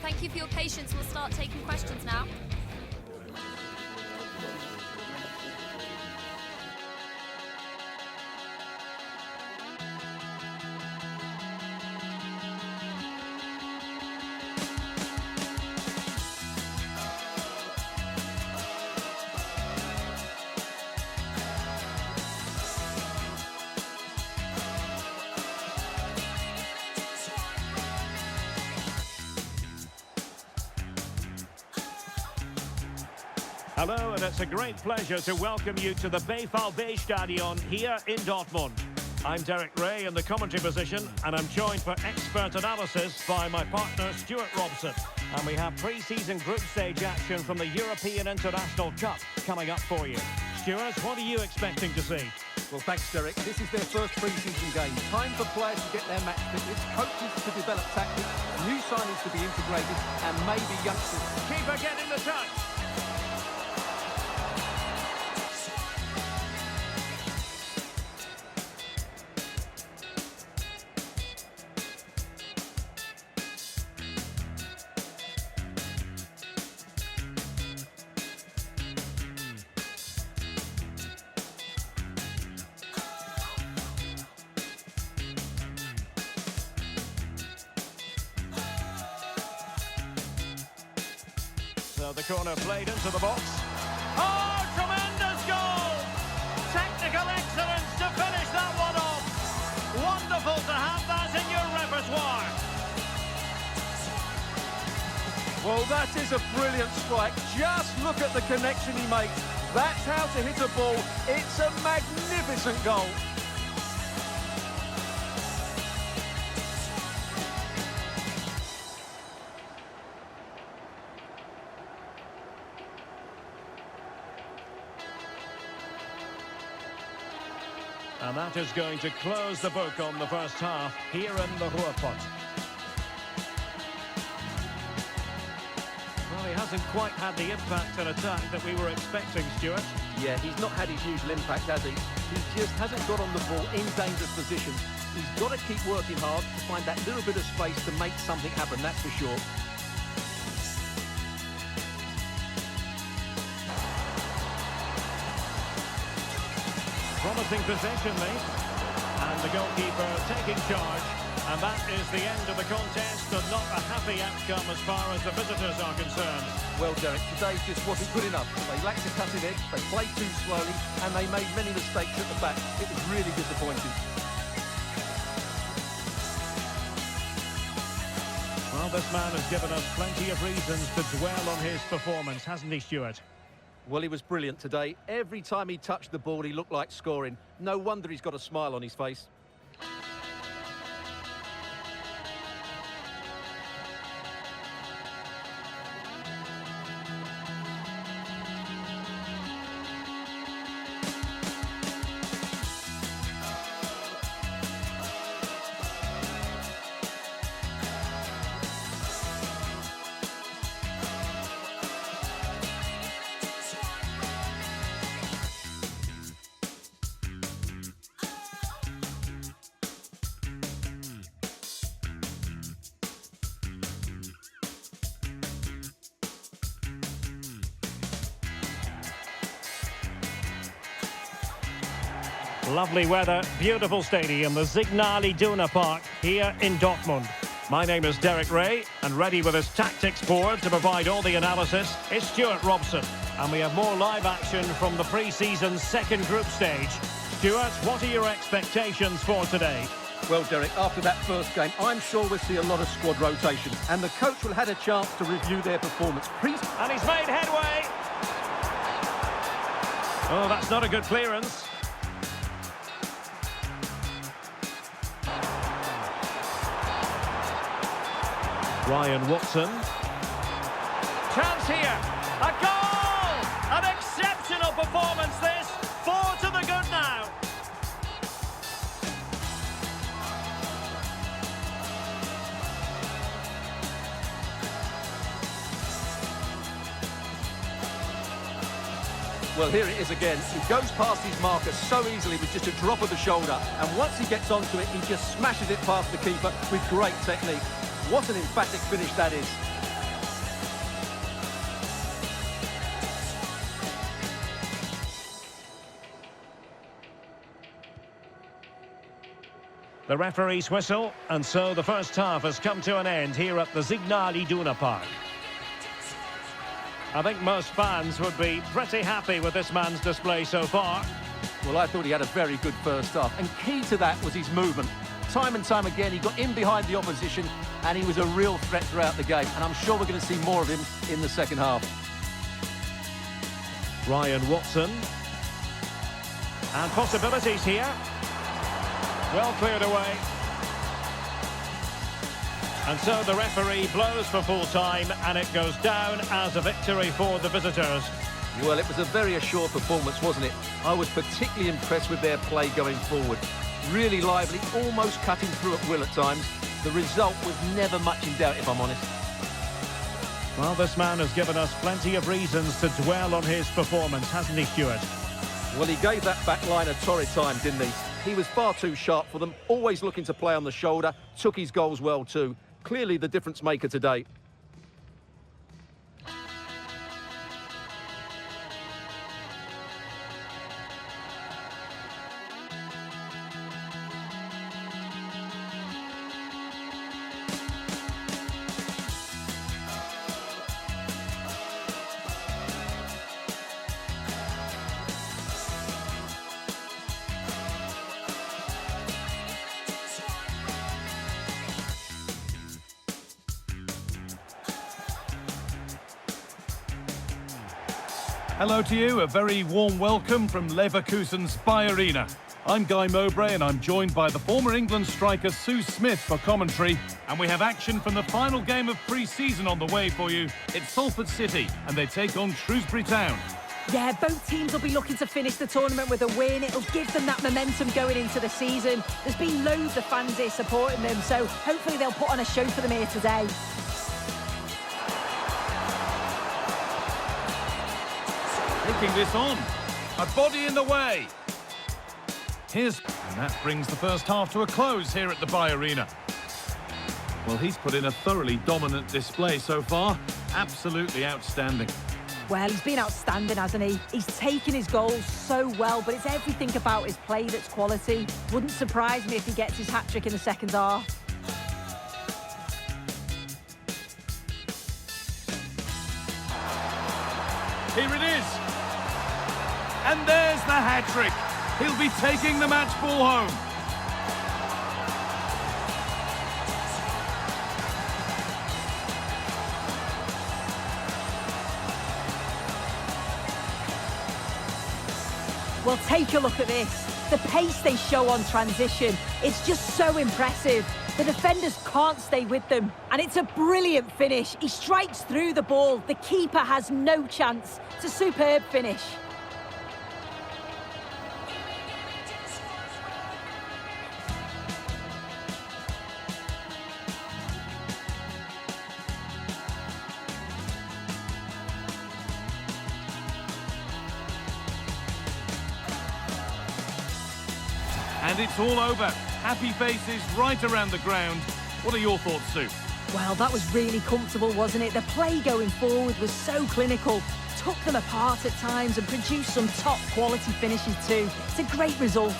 Thank you for your patience. We'll start taking questions now. Hello, and it's a great pleasure to welcome you to the Stadion here in Dortmund. I'm Derek Ray in the commentary position, and I'm joined for expert analysis by my partner Stuart Robson. And we have pre-season group stage action from the European International Cup coming up for you. Stuart, what are you expecting to see? Well, thanks, Derek. This is their first pre-season game. Time for players to get their match fitness, coaches to develop tactics, new signings to be integrated, and maybe youngsters. Keeper getting the touch. So the corner played into the box. Oh, tremendous goal! Technical excellence to finish that one off. Wonderful to have that in your repertoire. Well, that is a brilliant strike. Just look at the connection he makes. That's how to hit a ball. It's a magnificent goal. And that is going to close the book on the first half here in the Ruhrpott. Well, he hasn't quite had the impact and attack that we were expecting, Stuart. Yeah, he's not had his usual impact, has he? He just hasn't got on the ball in dangerous positions. He's got to keep working hard to find that little bit of space to make something happen, that's for sure. Promising possession, mate. And the goalkeeper taking charge. And that is the end of the contest, and not a happy outcome as far as the visitors are concerned. Well, Derek, today just wasn't good enough. They lacked a cutting edge, they played too slowly, and they made many mistakes at the back. It was really disappointing. Well, this man has given us plenty of reasons to dwell on his performance, hasn't he, Stuart? Well, he was brilliant today. Every time he touched the ball, he looked like scoring. No wonder he's got a smile on his face. Lovely weather, beautiful stadium, the Signal Iduna Park here in Dortmund. My name is Derek Ray, and ready with his tactics board to provide all the analysis is Stuart Robson. And we have more live action from the pre-season second group stage. Stuart, what are your expectations for today? Well, Derek, after that first game, I'm sure we'll see a lot of squad rotation, and the coach will have had a chance to review their performance. And he's made headway. Oh, that's not a good clearance. Ryan Watson. Chance here. A goal! An exceptional performance this. 4 to the good now. Well, here it is again. He goes past his marker so easily with just a drop of the shoulder. And once he gets onto it, he just smashes it past the keeper with great technique. What an emphatic finish that is. The referee's whistle, and so the first half has come to an end here at the Signal Iduna Park. I think most fans would be pretty happy with this man's display so far. Well, I thought he had a very good first half, and key to that was his movement. Time and time again, he got in behind the opposition, and he was a real threat throughout the game, and I'm sure we're going to see more of him in the second half. Ryan Watson. And possibilities here. Well cleared away. And so the referee blows for full time, and it goes down as a victory for the visitors. Well, it was a very assured performance, wasn't it? I was particularly impressed with their play going forward. Really lively, almost cutting through at will at times. The result was never much in doubt, if I'm honest. Well, this man has given us plenty of reasons to dwell on his performance, hasn't he, Stuart? Well, he gave that back line a torrid time, didn't he? He was far too sharp for them, always looking to play on the shoulder, took his goals well too. Clearly the difference maker today. Hello to you, a very warm welcome from Leverkusen's Spy Arena. I'm Guy Mowbray and I'm joined by the former England striker Sue Smith for commentary. And we have action from the final game of pre-season on the way for you. It's Salford City and they take on Shrewsbury Town. Yeah, both teams will be looking to finish the tournament with a win. It'll give them that momentum going into the season. There's been loads of fans here supporting them, so hopefully they'll put on a show for them here today. Taking this on. A body in the way. And that brings the first half to a close here at the Spy Arena. Well, he's put in a thoroughly dominant display so far. Absolutely outstanding. Well, he's been outstanding, hasn't he? He's taken his goals so well, but it's everything about his play that's quality. Wouldn't surprise me if he gets his hat-trick in the second half. Here it is. And there's the hat-trick. He'll be taking the match ball home. Well, take a look at this. The pace they show on transition, it's just so impressive. The defenders can't stay with them, and it's a brilliant finish. He strikes through the ball. The keeper has no chance. It's a superb finish. And it's all over. Happy faces right around the ground. What are your thoughts, Sue? Well, that was really comfortable, wasn't it? The play going forward was so clinical. Took them apart at times and produced some top quality finishes too. It's a great result.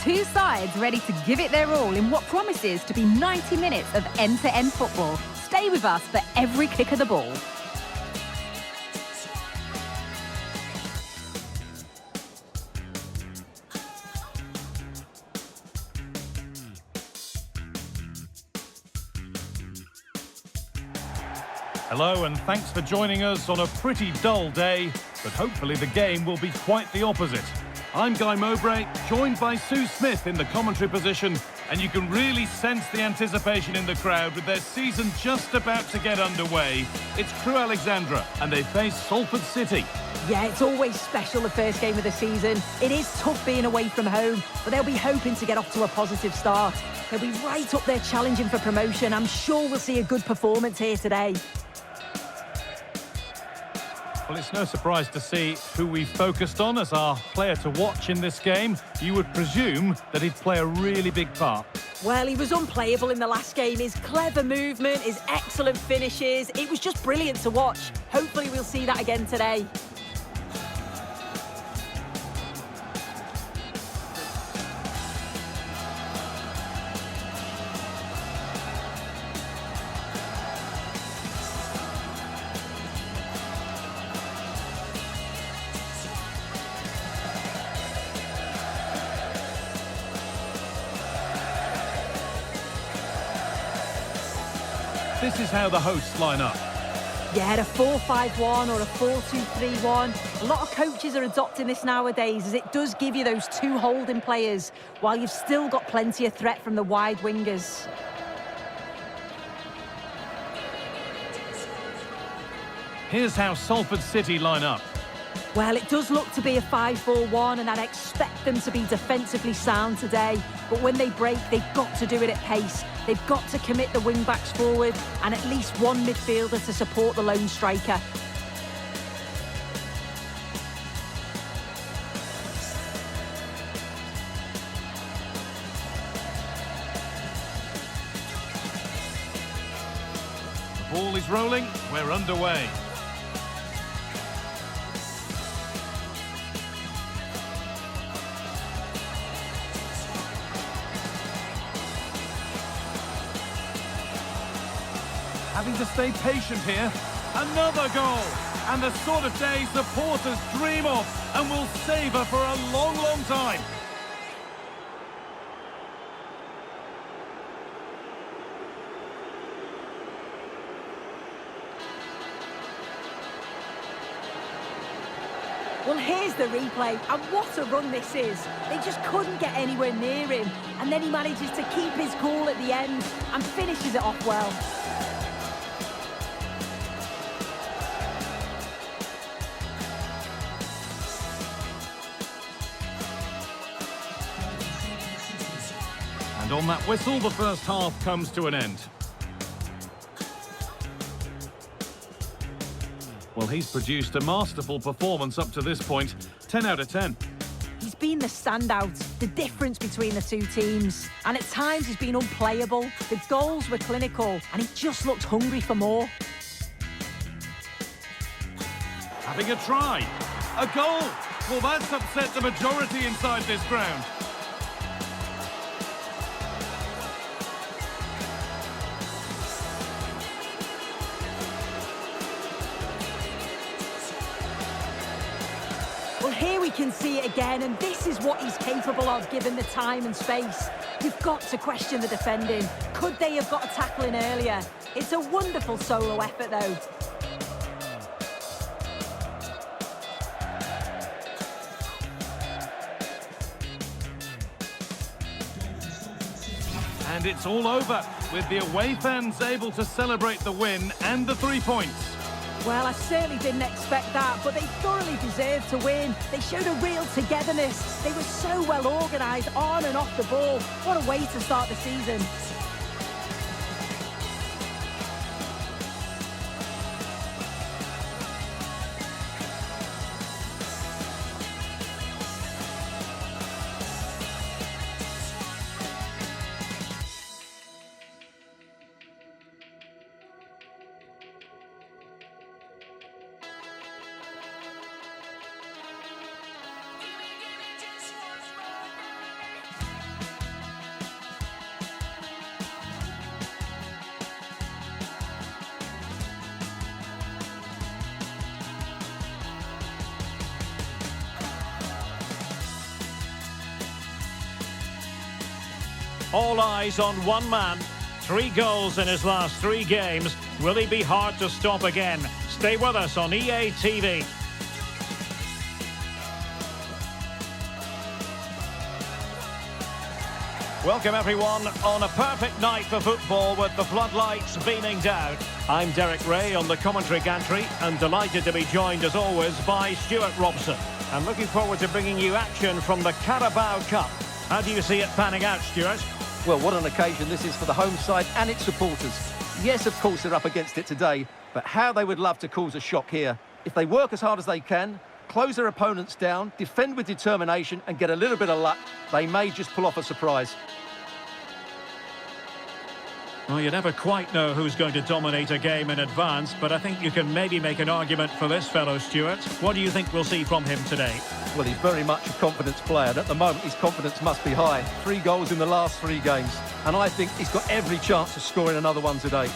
Two sides ready to give it their all in what promises to be 90 minutes of end-to-end football. Stay with us for every kick of the ball. Hello and thanks for joining us on a pretty dull day, but hopefully the game will be quite the opposite. I'm Guy Mowbray, joined by Sue Smith in the commentary position, And you can really sense the anticipation in the crowd with their season just about to get underway. It's Crewe Alexandra and they face Salford City. Yeah, it's always special, the first game of the season. It is tough being away from home, but they'll be hoping to get off to a positive start. They'll be right up there challenging for promotion. I'm sure we'll see a good performance here today. Well, it's no surprise to see who we focused on as our player to watch in this game. You would presume that he'd play a really big part. Well, he was unplayable in the last game. His clever movement, his excellent finishes, it was just brilliant to watch. Hopefully we'll see that again today. This is how the hosts line up. Yeah, a 4-5-1 or a 4-2-3-1. A lot of coaches are adopting this nowadays as it does give you those two holding players while you've still got plenty of threat from the wide wingers. Here's how Salford City line up. Well, it does look to be a 5-4-1 and I'd expect them to be defensively sound today. But when they break, they've got to do it at pace. They've got to commit the wing-backs forward and at least one midfielder to support the lone striker. The ball is rolling, we're underway. Having to stay patient here. Another goal! And the sort of day supporters dream of and will savour for a long, long time. Well, here's the replay, and what a run this is. They just couldn't get anywhere near him, and then he manages to keep his cool at the end and finishes it off well. And on that whistle, the first half comes to an end. Well, he's produced a masterful performance up to this point. 10 out of 10. He's been the standout, the difference between the two teams. And at times he's been unplayable. The goals were clinical and he just looked hungry for more. Having a try. A goal! Well, that's upset the majority inside this ground. Well, here we can see it again, and this is what he's capable of given the time and space. You've got to question the defending. Could they have got a tackle in earlier? It's a wonderful solo effort, though. And it's all over, with the away fans able to celebrate the win and the 3 points. Well, I certainly didn't expect that, but they thoroughly deserved to win. They showed a real togetherness. They were so well organised on and off the ball. What a way to start the season. All eyes on one man. 3 goals in his last 3 games. Will he be hard to stop again? Stay with us on EA TV. Welcome everyone on a perfect night for football with the floodlights beaming down. I'm Derek Ray on the commentary gantry and delighted to be joined as always by Stuart Robson. I'm looking forward to bringing you action from the Carabao Cup. How do you see it panning out, Stuart? Well, what an occasion this is for the home side and its supporters. Yes, of course, they're up against it today, but how they would love to cause a shock here. If they work as hard as they can, close their opponents down, defend with determination and get a little bit of luck, they may just pull off a surprise. Well, you never quite know who's going to dominate a game in advance, but I think you can maybe make an argument for this fellow, Stuart. What do you think we'll see from him today? Well, he's very much a confidence player, and at the moment his confidence must be high. 3 goals in the last 3 games, and I think he's got every chance of scoring another one today.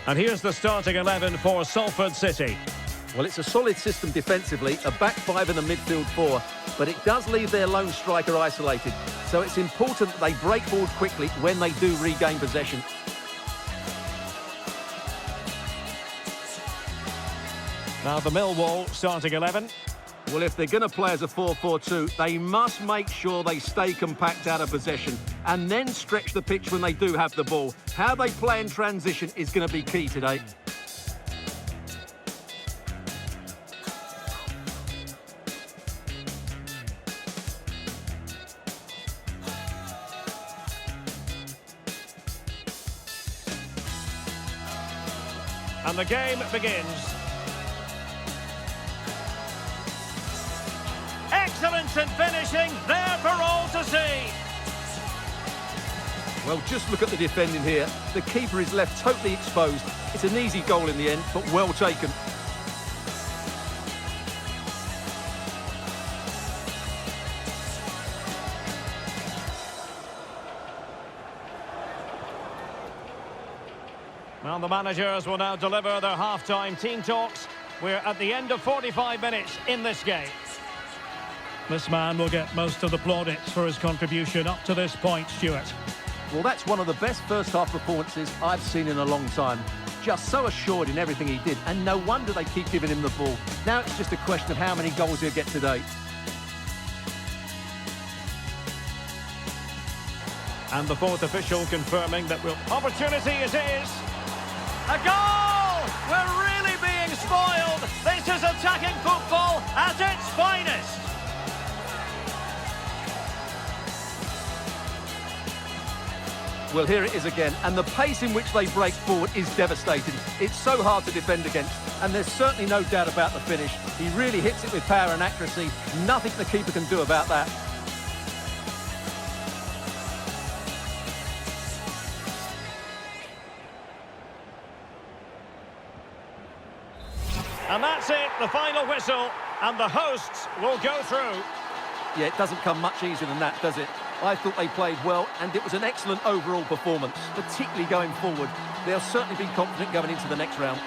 And here's the starting 11 for Salford City. Well, it's a solid system defensively, a back 5 and a midfield 4, but it does leave their lone striker isolated. So it's important that they break forward quickly when they do regain possession. Now the Millwall starting 11. Well, if they're going to play as a 4-4-2, they must make sure they stay compact out of possession and then stretch the pitch when they do have the ball. How they play in transition is going to be key today. And the game begins. Excellence in finishing, there for all to see. Well, just look at the defending here. The keeper is left totally exposed. It's an easy goal in the end, but well taken. Well, the managers will now deliver their half-time team talks. We're at the end of 45 minutes in this game. This man will get most of the plaudits for his contribution up to this point, Stuart. Well, that's one of the best first-half performances I've seen in a long time. Just so assured in everything he did, and no wonder they keep giving him the ball. Now it's just a question of how many goals he'll get today. And the fourth official confirming that opportunity it is. A goal! We're really being spoiled. This is attacking football at its finest. Well, here it is again, and the pace in which they break forward is devastating. It's so hard to defend against, and there's certainly no doubt about the finish. He really hits it with power and accuracy. Nothing the keeper can do about that. And that's it, the final whistle, and the hosts will go through. Yeah, it doesn't come much easier than that, does it? I thought they played well, and it was an excellent overall performance, particularly going forward. They'll certainly be confident going into the next round.